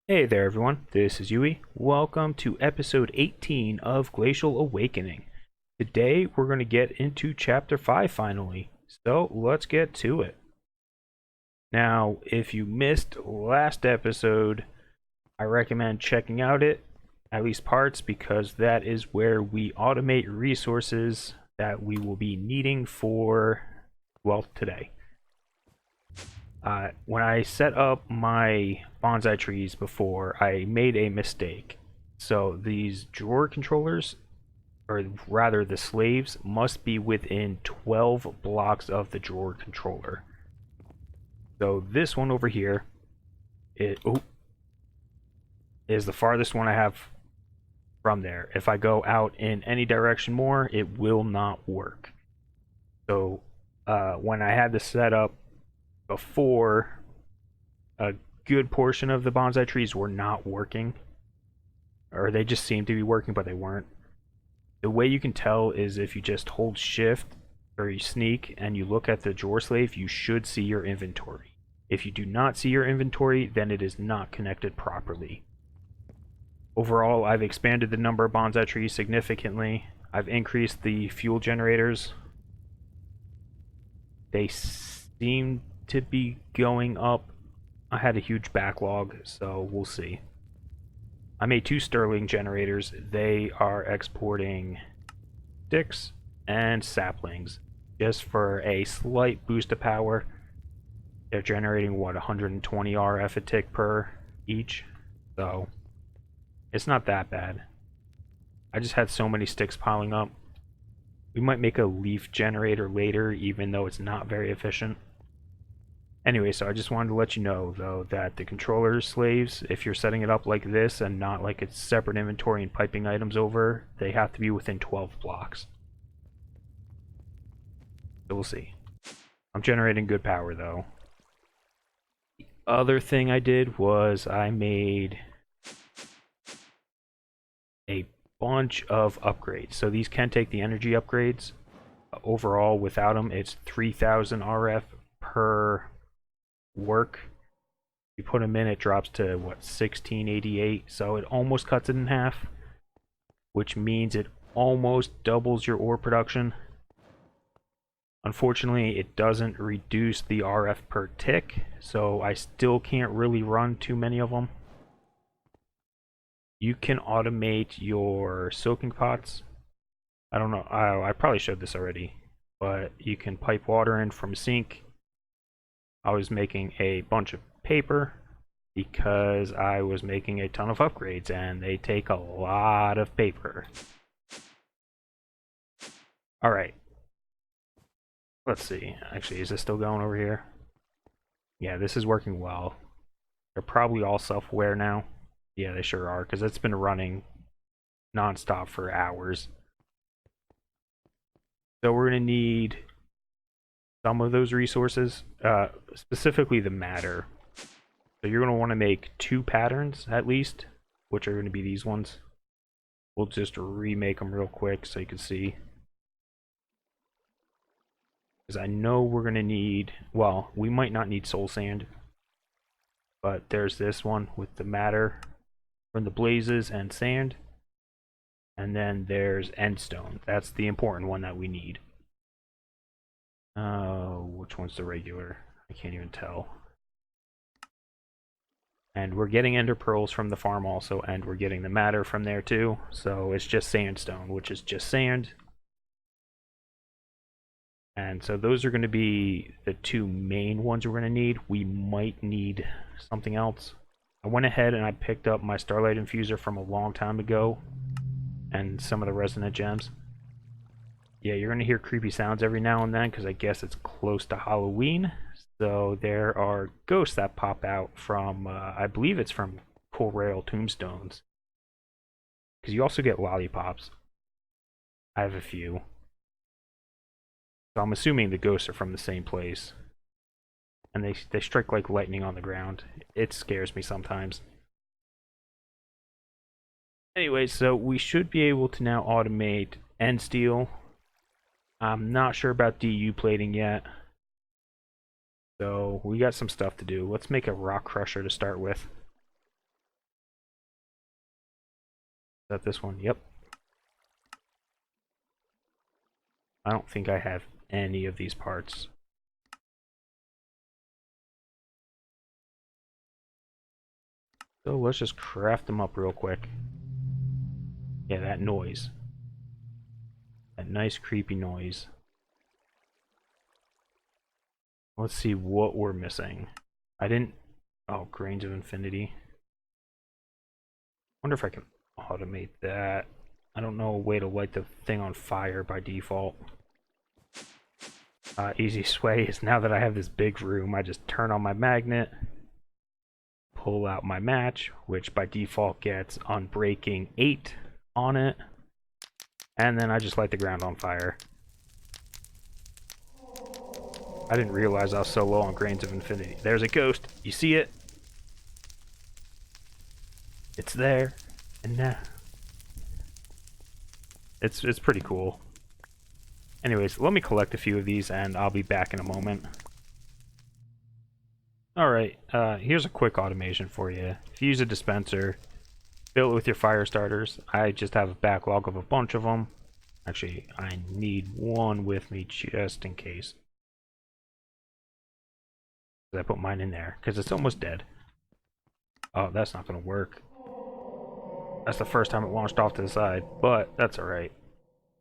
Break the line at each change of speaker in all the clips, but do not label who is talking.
Hey there everyone, this is Yui. Welcome to episode 18 of Glacial Awakening. Today we're going to get into chapter 5 finally, so let's get to it. Now, if you missed last episode, I recommend checking out at least parts, because that is where we automate resources that we will be needing for, well, today. When I set up my bonsai trees before, I made a mistake. So these drawer controllers, or rather the slaves, must be within 12 blocks of the drawer controller. So this one over here is the farthest one I have from there. If I go out in any direction more, it will not work. So when I had this set up before, a good portion of the bonsai trees were not working, or they just seemed to be working but they weren't. The way you can tell is if you just hold shift or you sneak and you look at the drawer slave, you should see your inventory. If you do not see your inventory, then it is not connected properly. Overall, I've expanded the number of bonsai trees significantly. I've increased the fuel generators. They seem to be going up. I had a huge backlog, so we'll see. I made 2 Stirling generators. They are exporting sticks and saplings just for a slight boost of power. They're generating, what, 120 RF a tick per each, so it's not that bad. I just had so many sticks piling up. We might make a leaf generator later, even though it's not very efficient. Anyway, so I just wanted to let you know, though, that the controller slaves, if you're setting it up like this and not like it's separate inventory and piping items over, they have to be within 12 blocks. So we'll see. I'm generating good power, though. The other thing I did was I made a bunch of upgrades. So these can take the energy upgrades. Overall, without them, it's 3,000 RF per work. You put them in, it drops to, what, 1688, so it almost cuts it in half, which means it almost doubles your ore production. Unfortunately, it doesn't reduce the RF per tick, so I still can't really run too many of them. You can automate your soaking pots. I don't know, I probably showed this already, but you can pipe water in from a sink. I was making a bunch of paper because I was making a ton of upgrades and they take a lot of paper. Alright. Let's see. Actually, is this still going over here? Yeah, this is working well. They're probably all self-aware now. Yeah, they sure are, because it's been running non-stop for hours. So we're going to need some of those resources, specifically the matter. So you're going to want to make 2 patterns at least, which are going to be these ones. We'll just remake them real quick so you can see. Because I know we're going to need, well, we might not need soul sand, but there's this one with the matter from the blazes and sand. And then there's endstone. That's the important one that we need. Which one's the regular? I can't even tell. And we're getting ender pearls from the farm also, and we're getting the matter from there too. So it's just sandstone, which is just sand. And so those are going to be the 2 main ones we're going to need. We might need something else. I went ahead and I picked up my Starlight Infuser from a long time ago, and some of the resonant gems. Yeah, you're going to hear creepy sounds every now and then, because I guess it's close to Halloween. So there are ghosts that pop out from, I believe it's from coal rail tombstones. Because you also get lollipops. I have a few. So I'm assuming the ghosts are from the same place. And they strike like lightning on the ground. It scares me sometimes. Anyway, so we should be able to now automate end steel. I'm not sure about DU plating yet. So we got some stuff to do. Let's make a rock crusher to start with. that this one? Yep. I don't think I have any of these parts. So let's just craft them up real quick. Yeah, that noise. That nice creepy noise. Let's see what we're missing. I didn't... Oh, Grains of Infinity. Wonder if I can automate that. I don't know a way to light the thing on fire by default. Easiest way is now that I have this big room, I just turn on my magnet, pull out my match, which by default gets Unbreaking 8 on it, and then I just light the ground on fire. I didn't realize I was so low on Grains of Infinity. There's a ghost. You see it? It's there. And now... It's pretty cool. Anyways, let me collect a few of these and I'll be back in a moment. Alright, here's a quick automation for you. If you use a dispenser, fill it with your fire starters. I just have a backlog of a bunch of them. Actually, I need one with me just in case. I put mine in there because it's almost dead. Oh, that's not going to work. That's the first time it launched off to the side, but that's alright.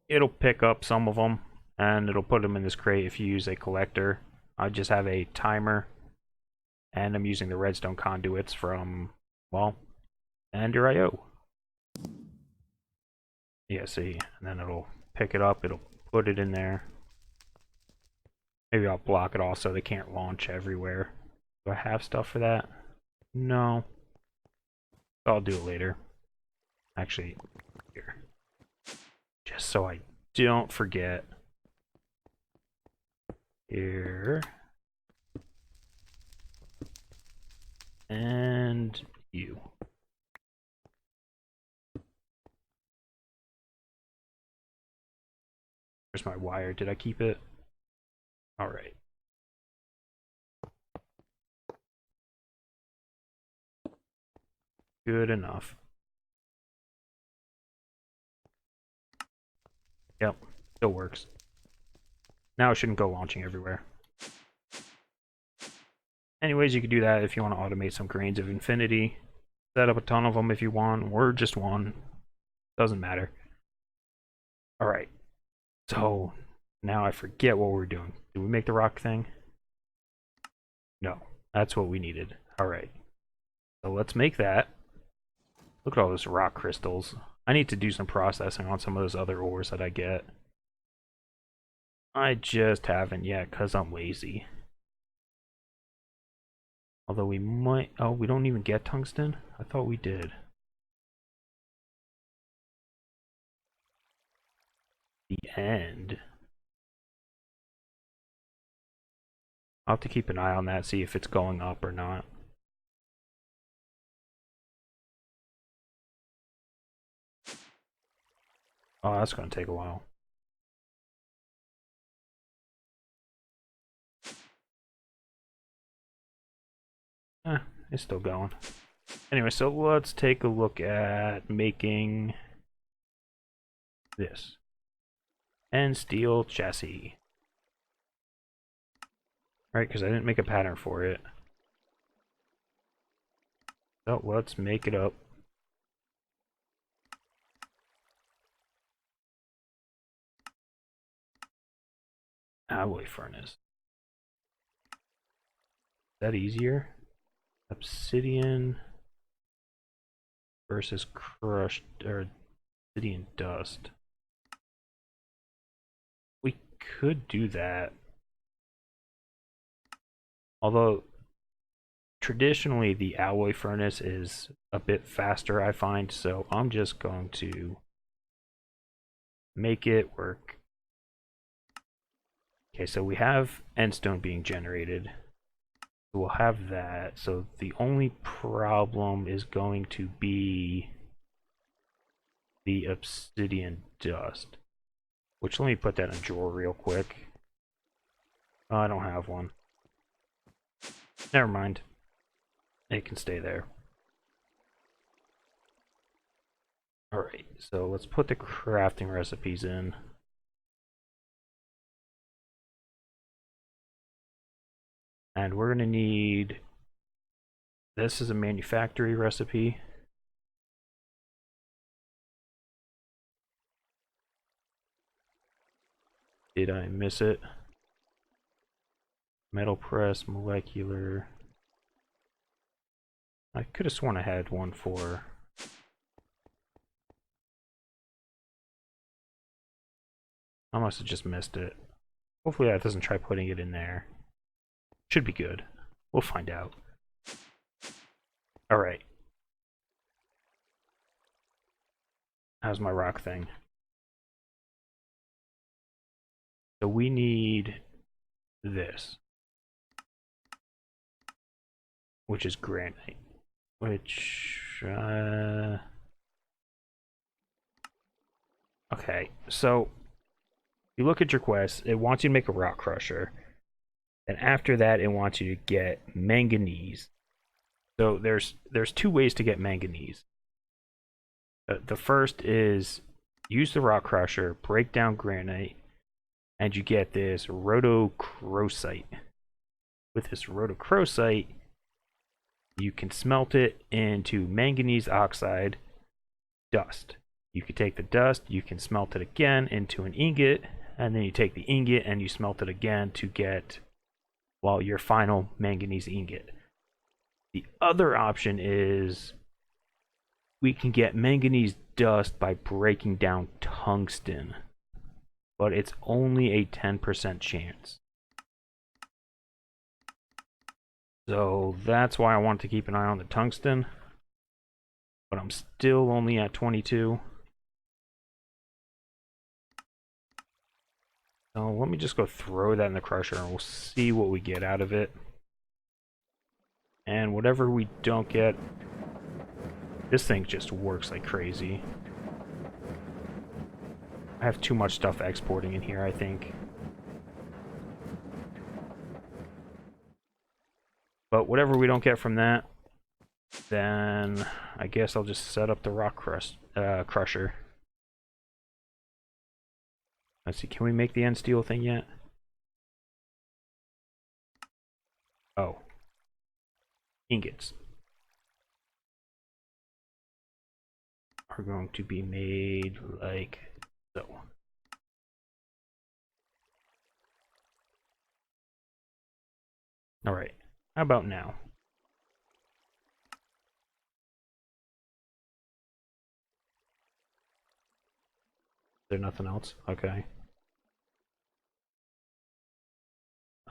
It'll pick up some of them, and it'll put them in this crate if you use a collector. I just have a timer, and I'm using the redstone conduits from, well, Ender.io. Yeah, see, and then it'll pick it up, it'll put it in there. Maybe I'll block it off so they can't launch everywhere. Do I have stuff for that? No. I'll do it later. Actually, here. Just so I don't forget. Here. And you. Where's my wire? Did I keep it? Alright. Good enough. Yep, still works. Now it shouldn't go launching everywhere. Anyways, you can do that if you want to automate some Grains of Infinity. Set up a ton of them if you want, or just one. Doesn't matter. Alright. So, now I forget what we're doing. Did we make the rock thing? No. That's what we needed. Alright. So let's make that. Look at all those rock crystals. I need to do some processing on some of those other ores that I get. I just haven't yet because I'm lazy. Although we might... Oh, we don't even get tungsten? I thought we did. The end. I'll have to keep an eye on that, see if it's going up or not. Oh, that's going to take a while. It's still going. Anyway, so let's take a look at making this. And steel chassis. Right, because I didn't make a pattern for it. So let's make it up. Alloy furnace. Is that easier? Obsidian versus crushed or obsidian dust. We could do that. Although traditionally the alloy furnace is a bit faster, I find, so I'm just going to make it work. Okay, so we have endstone being generated. We'll have that. So the only problem is going to be the obsidian dust. Which, let me put that in a drawer real quick. Oh, I don't have one. Never mind. It can stay there. Alright, so let's put the crafting recipes in. And we're going to need, this is a manufactory recipe. Did I miss it? Metal press, molecular. I could have sworn I had one for... I must have just missed it. Hopefully that doesn't try putting it in there. Should be good. We'll find out. Alright. How's my rock thing? So we need this. Which is granite. Which... Okay, so... You look at your quest, it wants you to make a rock crusher. And after that, it wants you to get manganese. So there's two ways to get manganese. The first is use the rock crusher, break down granite, and you get this rhodochrosite. With this rhodochrosite, you can smelt it into manganese oxide dust. You can take the dust, you can smelt it again into an ingot, and then you take the ingot and you smelt it again to get, well, your final manganese ingot. The other option is we can get manganese dust by breaking down tungsten, but it's only a 10% chance. So that's why I want to keep an eye on the tungsten, but I'm still only at 22. So let me just go throw that in the crusher and we'll see what we get out of it. And whatever we don't get, this thing just works like crazy. I have too much stuff exporting in here, I think. But whatever we don't get from that, then I guess I'll just set up the rock crusher. Let's see, can we make the end steel thing yet? Oh. Ingots are going to be made like so. Alright, how about now? Is there nothing else? Okay.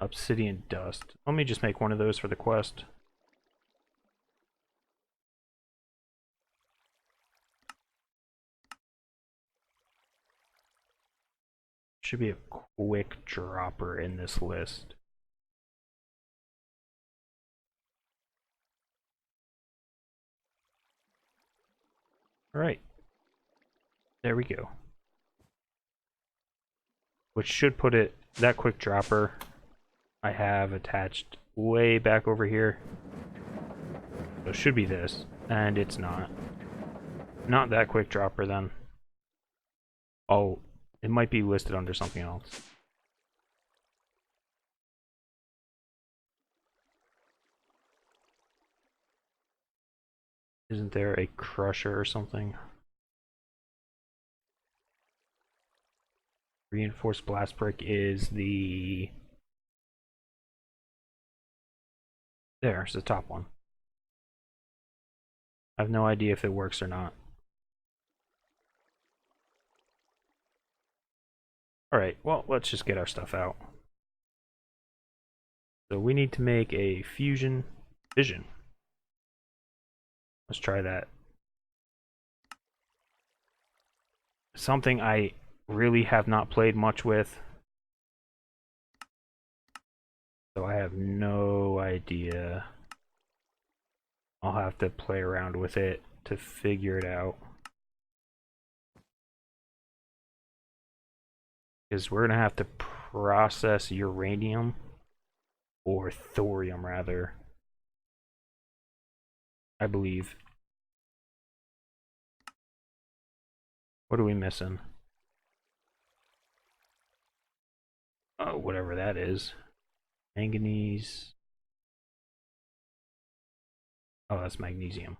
Obsidian Dust. Let me just make one of those for the quest. Should be a quick dropper in this list. Alright. There we go. Which should put it, that quick dropper I have attached way back over here. So it should be this, and it's not. Not that quick dropper then. Oh, it might be listed under something else. Isn't there a crusher or something? Reinforced blast brick is the... There's the top one. I have no idea if it works or not. Alright, well, let's just get our stuff out. So we need to make a fission. Let's try that. Something I really have not played much with. So I have no idea. I'll have to play around with it to figure it out. Because we're going to have to process uranium, or thorium rather, I believe. What are we missing? Oh, whatever that is. Manganese. Oh, that's magnesium.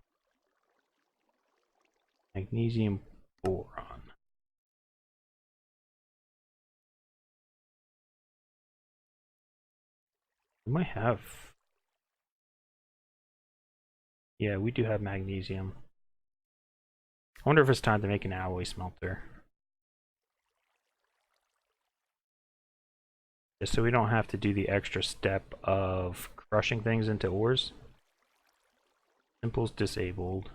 Magnesium boron. We might have. Yeah, we do have magnesium. I wonder if it's time to make an alloy smelter. Just so we don't have to do the extra step of crushing things into ores. Simple's disabled.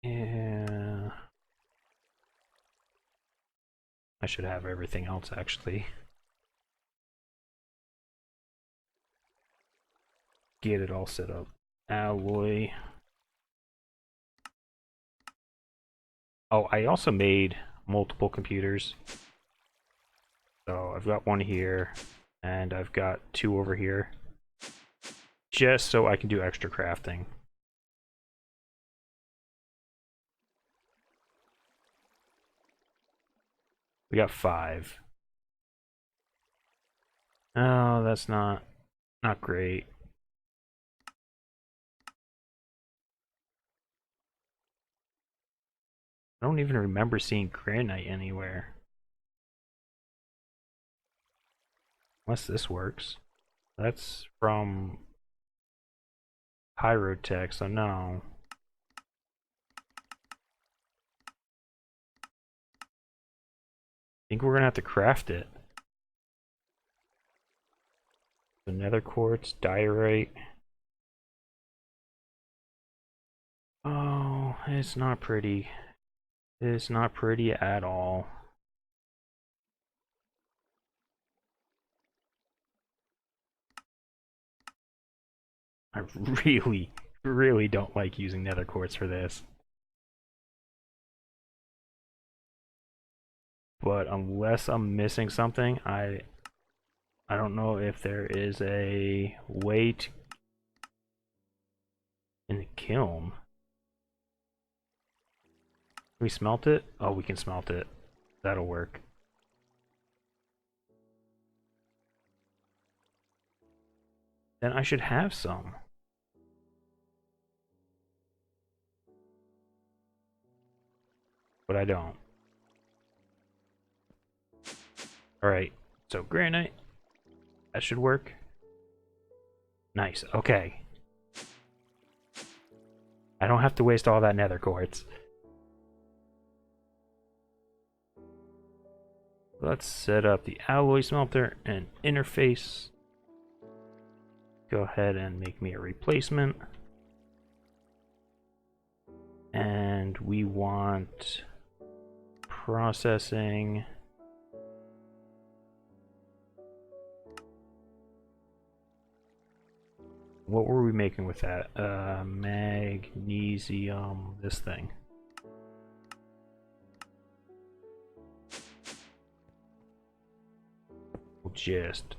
Yeah. I should have everything else actually. Get it all set up. Alloy. Oh, I also made multiple computers. So I've got one here, and I've got two over here. Just so I can do extra crafting. We got 5. Oh, that's not great. I don't even remember seeing granite anywhere. Unless this works. That's from Pyrotech, so no. I think we're gonna have to craft it. The nether quartz, diorite. Oh, it's not pretty. It's not pretty at all. I really, really don't like using nether quartz for this. But unless I'm missing something, I don't know if there is a way to in the kiln. Can we smelt it? Oh, we can smelt it. That'll work. Then I should have some. But I don't. Alright, so granite. That should work. Nice, okay. I don't have to waste all that nether quartz. Let's set up the alloy smelter and interface. Go ahead and make me a replacement. And we want processing. What were we making with that? Magnesium, this thing. We'll just...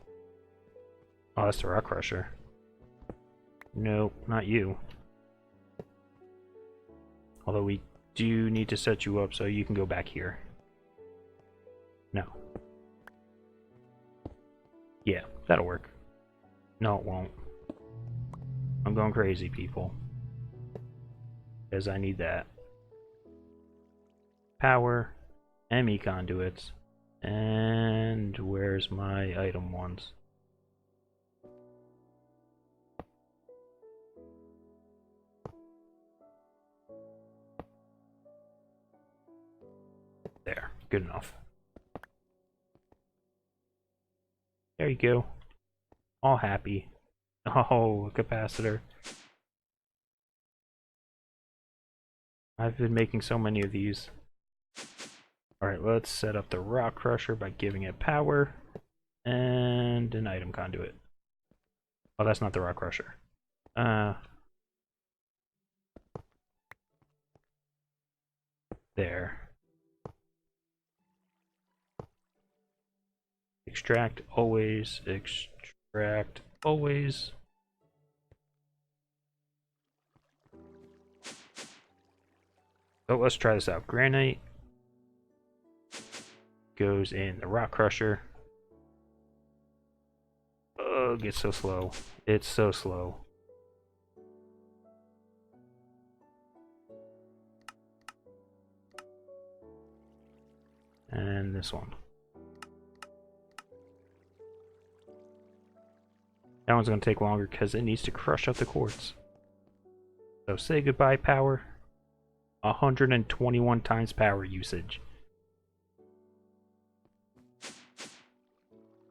Oh, that's the rock crusher. Nope, not you. Although we do need to set you up so you can go back here. No. Yeah, that'll work. No, it won't. I'm going crazy, people. Because I need that. Power, ME conduits, and where's my item ones? There, good enough. There you go. All happy. Oh, a capacitor. I've been making so many of these. Alright, let's set up the rock crusher by giving it power and an item conduit. Oh, that's not the rock crusher. There. Extract always, extract always. So let's try this out. Granite goes in the rock crusher. Oh, it gets so slow. It's so slow. And this one. That one's going to take longer because it needs to crush up the quartz. So say goodbye, power. 121 times power usage.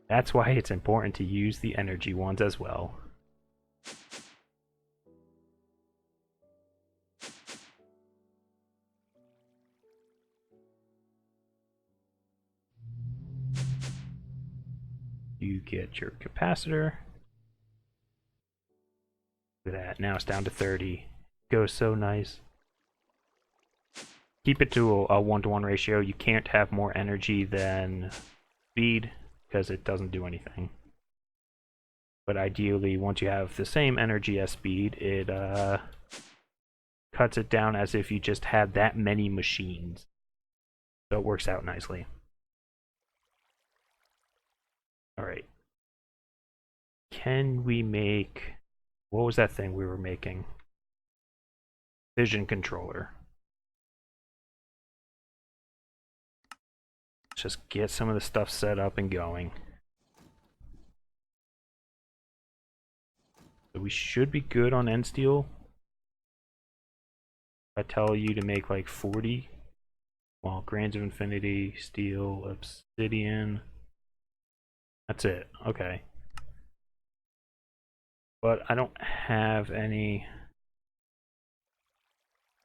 That's why it's important to use the energy ones as well. You get your capacitor. Look at that. Now it's down to 30. Goes so nice. Keep it to a 1-to-1 ratio. You can't have more energy than speed because it doesn't do anything. But ideally, once you have the same energy as speed, it cuts it down as if you just had that many machines. So it works out nicely. Alright. Can we make... What was that thing we were making? Fission controller. Let's just get some of the stuff set up and going. So we should be good on end steel. I tell you to make like 40. Well, grains of infinity, steel, obsidian. That's it. Okay. But I don't have any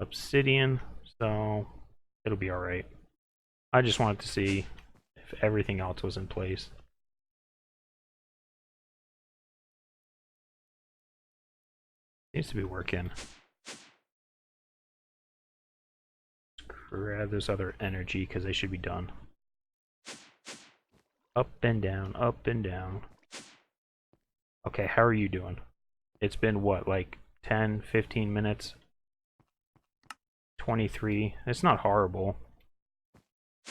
obsidian, so it'll be alright. I just wanted to see if everything else was in place. Seems to be working. Let's grab this other energy because they should be done. Up and down, up and down. Okay, how are you doing? It's been what, like 10, 15 minutes? 23. It's not horrible.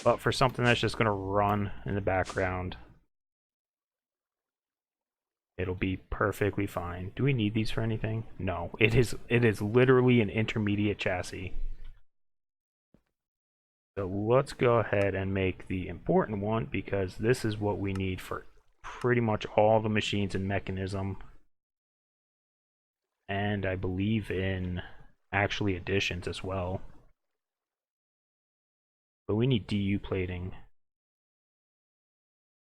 But for something that's just going to run in the background, it'll be perfectly fine. Do we need these for anything? No. It is literally an intermediate chassis. So let's go ahead and make the important one because this is what we need for pretty much all the machines and mechanism. And I believe in actually additions as well. But we need DU plating.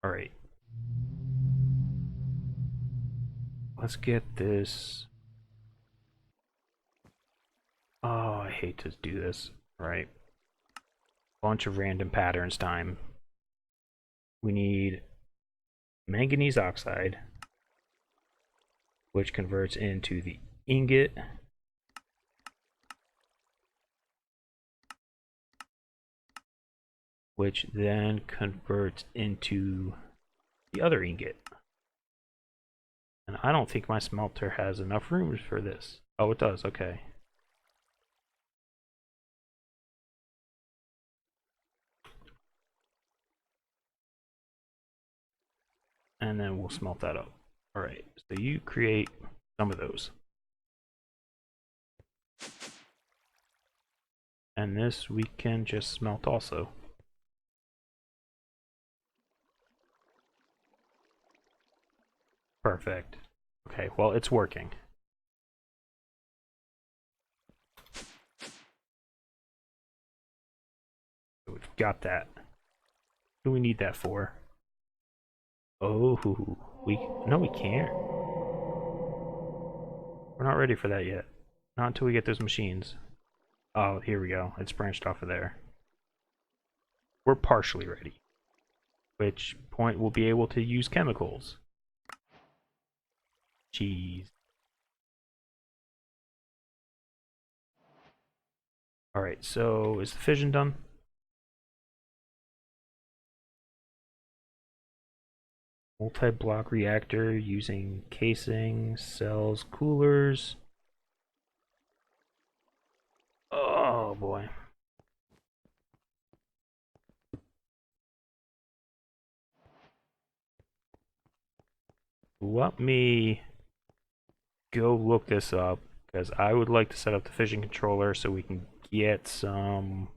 Alright. Let's get this. Oh, I hate to do this. Right. Bunch of random patterns time. We need manganese oxide, which converts into the ingot. Which then converts into the other ingot. And I don't think my smelter has enough room for this. Oh, it does, okay. And then we'll smelt that up. Alright, so you create some of those. And this we can just smelt also. Perfect. Okay, well, it's working. So we've got that. What do we need that for? Oh, no, we can't. We're not ready for that yet. Not until we get those machines. Oh, here we go. It's branched off of there. We're partially ready. Which point we'll be able to use chemicals. Jeez. Alright, so is the fission done? Multi-block reactor using casing, cells, coolers. Oh boy. let me go look this up, because I would like to set up the fission controller so we can get some,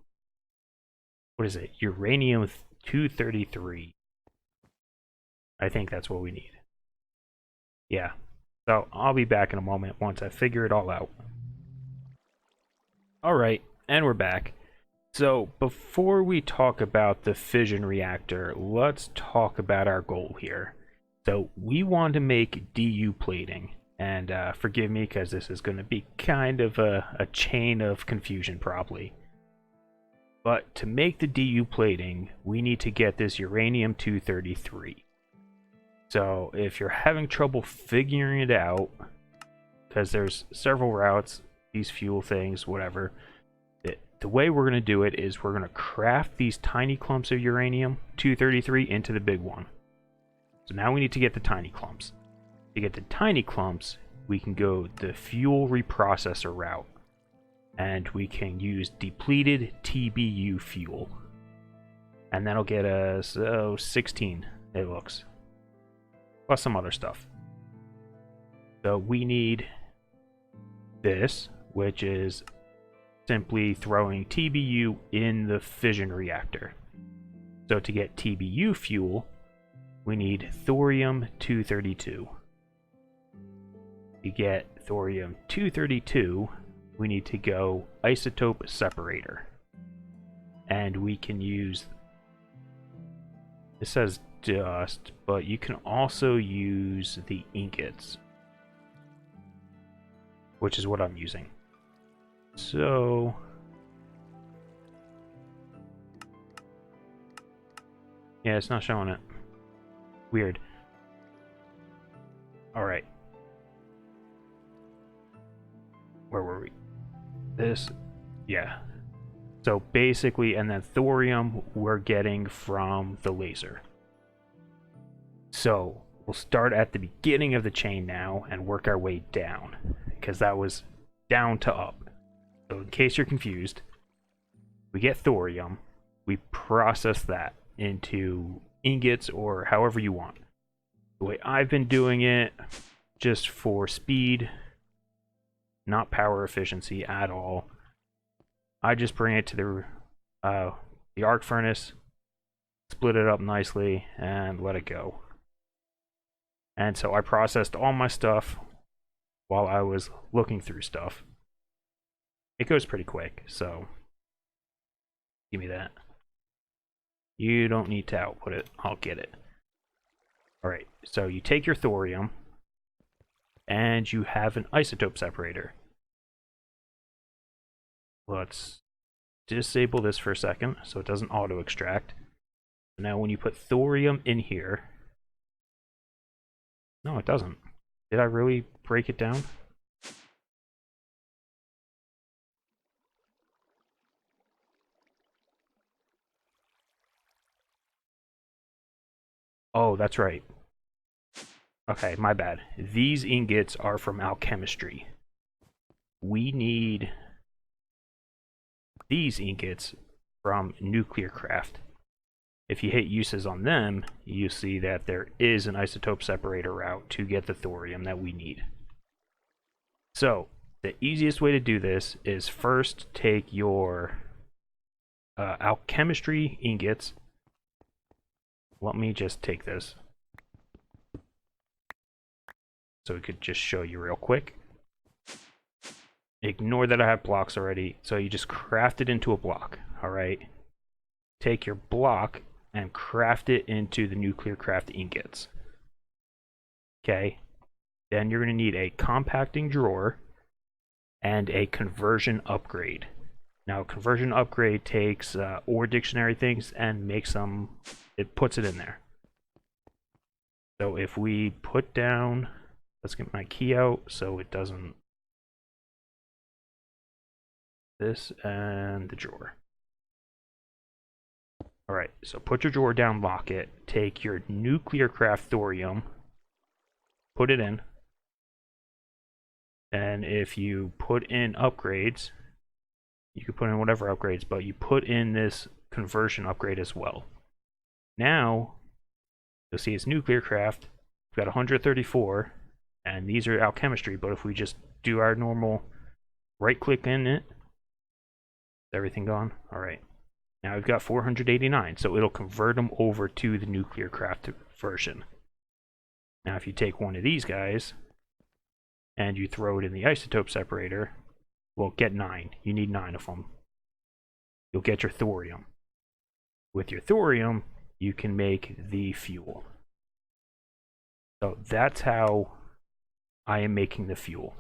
what is it, Uranium-233. I think that's what we need. Yeah. So I'll be back in a moment once I figure it all out. Alright, and we're back. So before we talk about the fission reactor, let's talk about our goal here. So we want to make DU plating. And forgive me, because this is going to be kind of a chain of confusion, probably. But to make the DU plating, we need to get this Uranium-233. So if you're having trouble figuring it out, because there's several routes, these fuel things, whatever, the way we're going to do it is we're going to craft these tiny clumps of Uranium-233 into the big one. So now we need to get the tiny clumps. To get the tiny clumps, we can go the fuel reprocessor route, and we can use depleted TBU fuel, and that'll get us 16, it looks, plus some other stuff. So we need this, which is simply throwing TBU in the fission reactor. So to get TBU fuel, we need thorium-232. To get thorium-232, we need to go Isotope Separator. And we can use, it says dust, but you can also use the ingots, which is what I'm using. So yeah, it's not showing it. Weird. Alright. Where were we? This, yeah. So basically, and then thorium we're getting from the laser. So we'll start at the beginning of the chain now and work our way down, because that was down to up. So in case you're confused, we get thorium, we process that into ingots or however you want. The way I've been doing it, just for speed, not power efficiency at all, I just bring it to the arc furnace, split it up nicely, and let it go. And so I processed all my stuff while I was looking through stuff. It goes pretty quick, so give me that. You don't need to output it, I'll get it. Alright, so you take your thorium, and you have an isotope separator. Let's disable this for a second so it doesn't auto extract. Now when you put thorium in here, no, it doesn't. Did I really break it down? Oh, that's right. Okay, my bad. These ingots are from alchemistry. We need these ingots from NuclearCraft. If you hit uses on them, you see that there is an isotope separator route to get the thorium that we need. So, the easiest way to do this is first take your alchemistry ingots. Let me just take this, so we could just show you real quick. Ignore that I have blocks already, so you just craft it into a block, alright? Take your block and craft it into the NuclearCraft ingots. Okay, then you're going to need a compacting drawer and a conversion upgrade. Now, conversion upgrade takes ore dictionary things and makes them, it puts it in there. So if we put down, let's get my key out so it doesn't, this and the drawer. Alright, so put your drawer down, lock it, take your NuclearCraft thorium, put it in, and if you put in upgrades, you can put in whatever upgrades, but you put in this conversion upgrade as well. Now, you'll see it's NuclearCraft, We've got 134, and these are alchemistry, but if we just do our normal right click in it, is everything gone? Alright. Now we've got 489, so it'll convert them over to the NuclearCraft version. Now if you take one of these guys, and you throw it in the Isotope Separator, well, get 9. You need 9 of them. You'll get your thorium. With your thorium, you can make the fuel. So that's how I am making the fuel.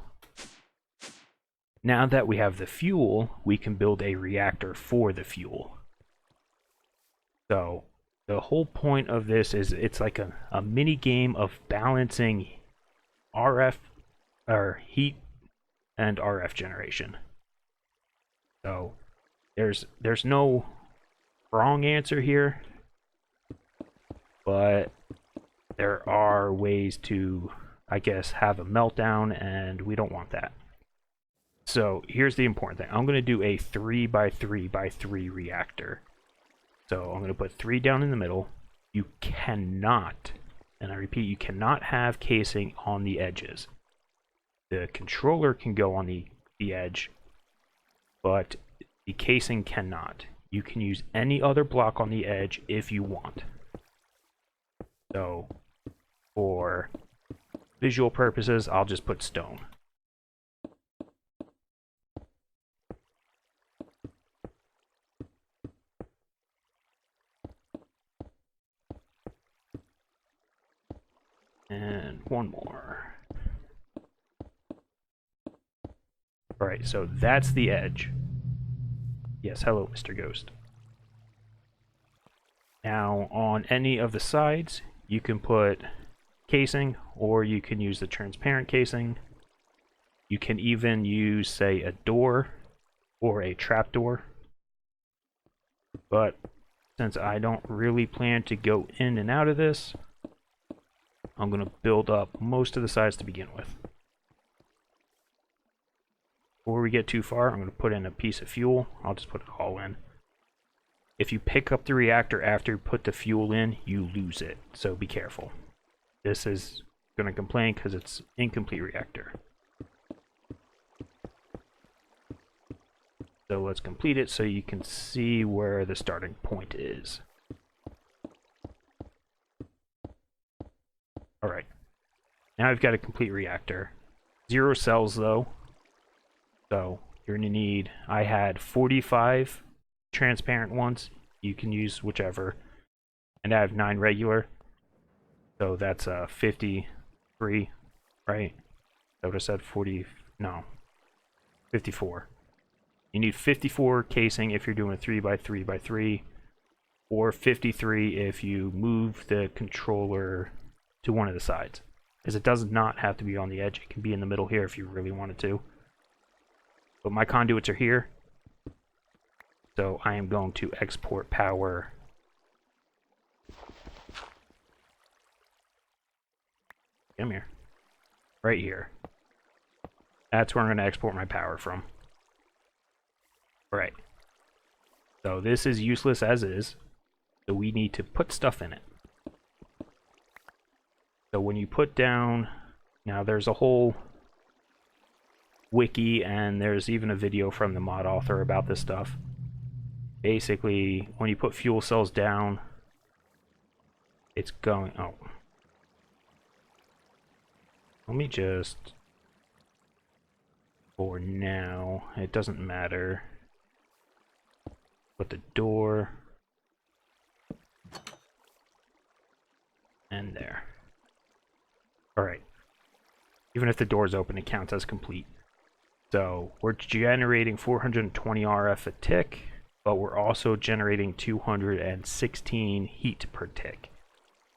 Now that we have the fuel, we can build a reactor for the fuel. So the whole point of this is it's like a mini game of balancing RF or heat and RF generation. So there's no wrong answer here, but there are ways to, I guess, have a meltdown, and we don't want that. So here's the important thing. I'm going to do a 3x3x3 reactor. So I'm going to put 3 down in the middle. You cannot, and I repeat, you cannot have casing on the edges. The controller can go on the edge, but the casing cannot. You can use any other block on the edge if you want. So for visual purposes, I'll just put stone. And one more. Alright, so that's the edge. Yes, hello, Mr. Ghost. Now, on any of the sides, you can put casing, or you can use the transparent casing. You can even use, say, a door or a trapdoor. But since I don't really plan to go in and out of this, I'm going to build up most of the sides to begin with. Before we get too far, I'm going to put in a piece of fuel. I'll just put it all in. If you pick up the reactor after you put the fuel in, you lose it. So be careful. This is going to complain because it's incomplete reactor. So let's complete it so you can see where the starting point is. Alright. Now I've got a complete reactor. 0 cells though. So you're going to need, I had 45 transparent ones. You can use whichever. And I have 9 regular. So that's 53, right? I would have said 40, no, 54. You need 54 casing if you're doing a 3x3x3, or 53 if you move the controller to one of the sides. Because it does not have to be on the edge. It can be in the middle here if you really wanted to. But my conduits are here. So I am going to export power. Come here. Right here. That's where I'm going to export my power from. Alright. So this is useless as is. So we need to put stuff in it. So when you put down... Now there's a whole wiki, and there's even a video from the mod author about this stuff. Basically, when you put fuel cells down, it's going... Oh. Let me just... For now, it doesn't matter. Put the door... And there. Alright. Even if the door's open, it counts as complete. So, we're generating 420 RF a tick, but we're also generating 216 heat per tick.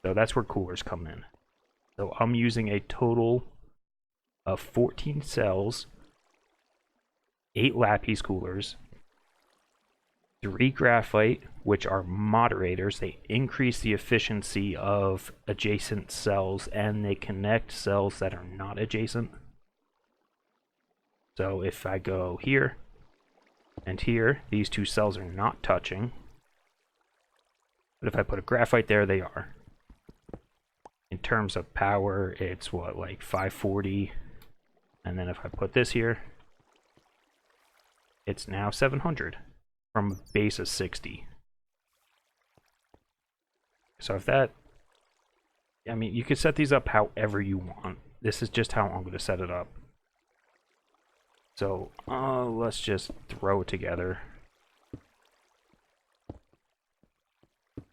So that's where coolers come in. So I'm using a total of 14 cells, 8 lattice coolers, 3 graphite, which are moderators. They increase the efficiency of adjacent cells, and they connect cells that are not adjacent. So if I go here and here, these 2 cells are not touching. But if I put a graphite there, they are. in terms of power, it's what, like 540, and then if I put this here, it's now 700 from a base of 60. So if that, I mean, you can set these up however you want. This is just how I'm going to set it up. So let's just throw it together.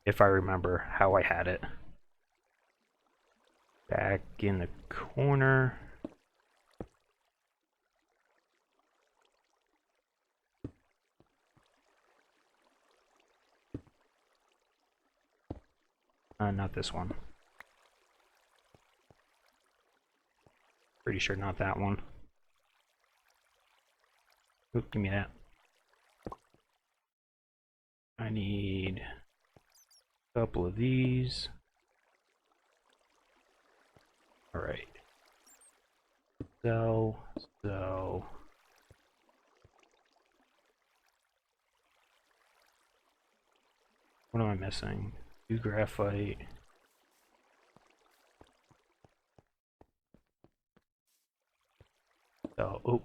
If I remember how I had it. Back in the corner. Not this one. Pretty sure not that one. Oop, give me that. I need a couple of these. Alright. So. What am I missing? 2 graphite. So, oh.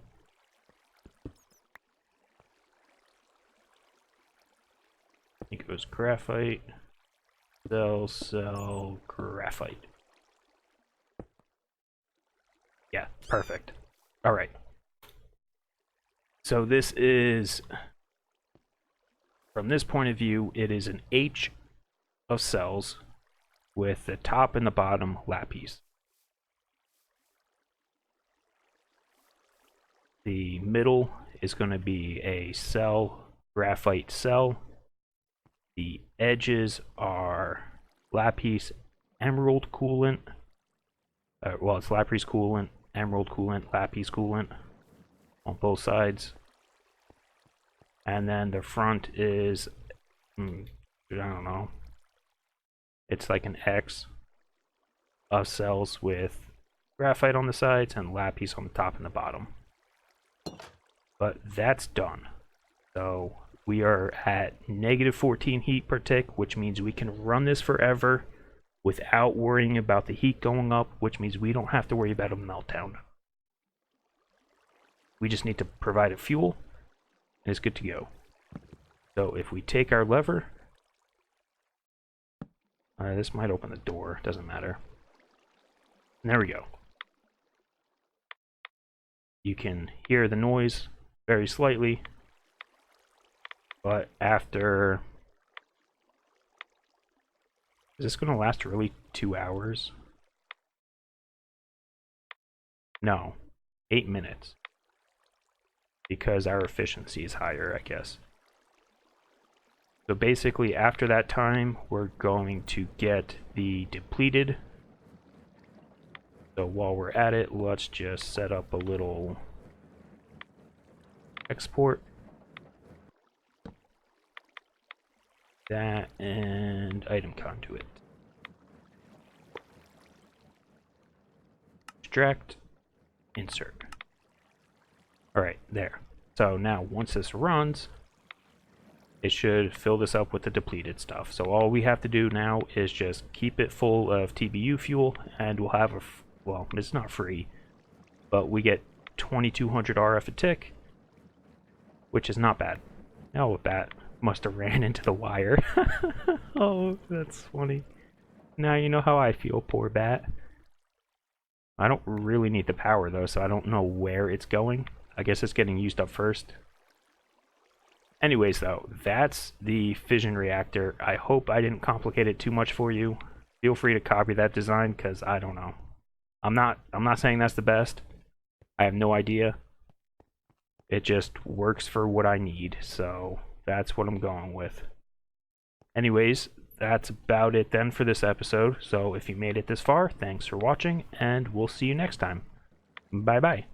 I think it was graphite. Sell, graphite. Yeah, perfect. Alright. So this is, from this point of view, it is an H of cells with the top and the bottom lapis. The middle is going to be a cell, graphite cell. The edges are lapis emerald coolant. Well, it's lapis coolant, emerald coolant, lapis coolant on both sides. And then the front is, I don't know, it's like an X of cells with graphite on the sides and lapis on the top and the bottom. But that's done. So we are at -14 heat per tick, which means we can run this forever without worrying about the heat going up, which means we don't have to worry about a meltdown. We just need to provide it fuel, and it's good to go. So if we take our lever, this might open the door, doesn't matter. And there we go. You can hear the noise very slightly, but after... Is this going to last really 2 hours? No, 8 minutes. Because our efficiency is higher, I guess. So basically, after that time, we're going to get the depleted. So while we're at it, let's just set up a little export. That and item conduit. Extract, insert. Alright, there. So now once this runs, it should fill this up with the depleted stuff. So all we have to do now is just keep it full of TBU fuel, and we'll have a, well, it's not free, but we get 2200 RF a tick, which is not bad. Oh, that must have ran into the wire. Oh, that's funny. Now you know how I feel, poor bat. I don't really need the power though, so I don't know where it's going. I guess it's getting used up first. Anyways though, that's the fission reactor. I hope I didn't complicate it too much for you. Feel free to copy that design, because I don't know. I'm not saying that's the best. I have no idea. It just works for what I need, so that's what I'm going with. Anyways, that's about it then for this episode. So if you made it this far, thanks for watching, and we'll see you next time. Bye bye.